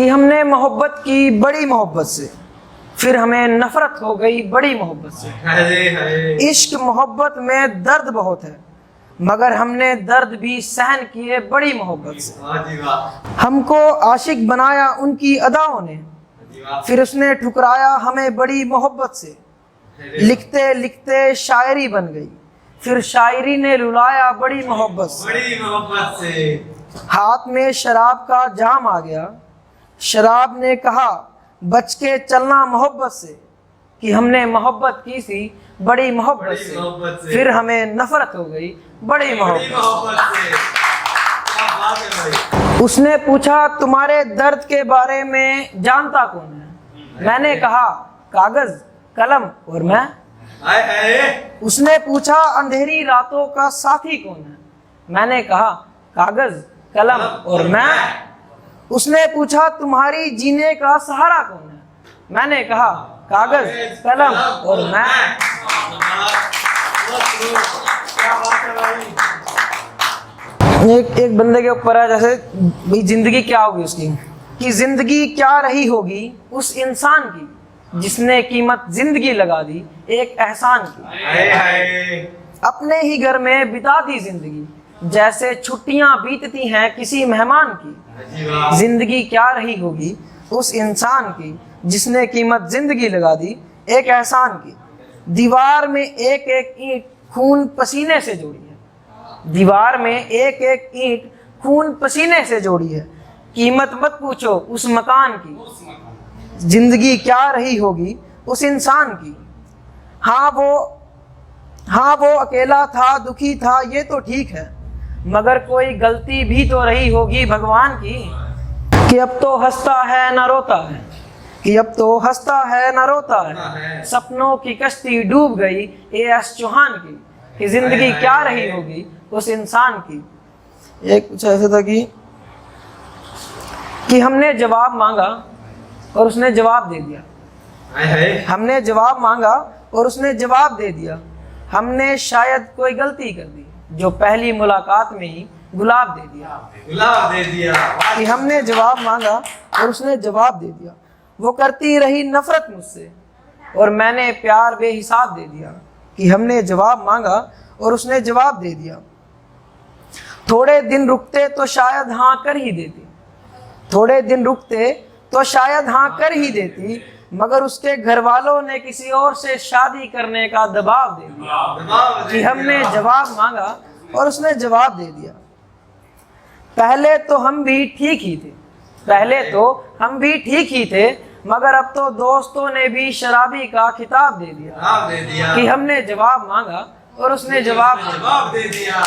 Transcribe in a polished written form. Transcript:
कि हमने मोहब्बत की बड़ी मोहब्बत से, फिर हमें नफरत हो गई बड़ी मोहब्बत से। इश्क मोहब्बत में दर्द बहुत है, मगर हमने दर्द भी सहन किए बड़ी मोहब्बत से। हमको आशिक बनाया उनकी अदाओं ने, फिर उसने ठुकराया हमें बड़ी मोहब्बत से। लिखते लिखते शायरी बन गई, फिर शायरी ने रुलाया बड़ी मोहब्बत से। हाथ में शराब का जाम आ गया, शराब ने कहा बच के चलना मोहब्बत से, कि हमने मोहब्बत की सी बड़ी मोहब्बत से, फिर हमें नफरत हो गई बड़ी मोहब्बत से। उसने पूछा तुम्हारे दर्द के बारे में जानता कौन है? मैंने कहा कागज कलम और मैं। उसने पूछा अंधेरी रातों का साथी कौन है? मैंने कहा कागज कलम और मैं। उसने पूछा तुम्हारी जीने का सहारा कौन है? मैंने कहा कागज कलम और मैं। एक बंदे के ऊपर है जैसे भाई जिंदगी क्या होगी उसकी, कि जिंदगी क्या रही होगी उस इंसान की जिसने कीमत जिंदगी लगा दी एक एहसान की। अपने ही घर में बिता दी जिंदगी जैसे छुट्टियां बीतती हैं किसी मेहमान की। जिंदगी क्या रही होगी उस इंसान की जिसने कीमत जिंदगी लगा दी एक एहसान की। दीवार में एक एक ईंट खून पसीने से जोड़ी है, दीवार में एक एक ईंट खून पसीने से जोड़ी है। कीमत मत पूछो उस मकान की, जिंदगी क्या रही होगी उस इंसान की। हाँ वो अकेला था, दुखी था, ये तो ठीक है, मगर कोई गलती भी तो रही होगी भगवान की, कि अब तो हंसता है न रोता है, कि अब तो हंसता है न रोता है। सपनों की कश्ती डूब गई एएस चौहान की, कि जिंदगी क्या रही होगी उस इंसान की। एक कुछ ऐसा था कि हमने जवाब मांगा और उसने जवाब दे दिया। हमने जवाब मांगा और उसने जवाब दे दिया। हमने शायद कोई गलती कर दी जो पहली मुलाकात में ही गुलाब दे दिया। कि हमने जवाब मांगा और उसने जवाब दे दिया। वो करती रही नफरत मुझसे और मैंने प्यार बेहिसाब दे दिया। कि हमने जवाब मांगा और उसने जवाब दे दिया। थोड़े दिन रुकते तो शायद हाँ कर ही देती, थोड़े दिन रुकते तो शायद हाँ कर ही देती, मगर उसके घर वालों ने किसी और से शादी करने का दबाव दे दिया। कि हमने जवाब मांगा और उसने जवाब दे दिया। पहले तो हम भी ठीक ही थे, मगर अब तो दोस्तों ने भी शराबी का खिताब दे दिया। कि हमने जवाब मांगा और उसने जवाब दे दिया।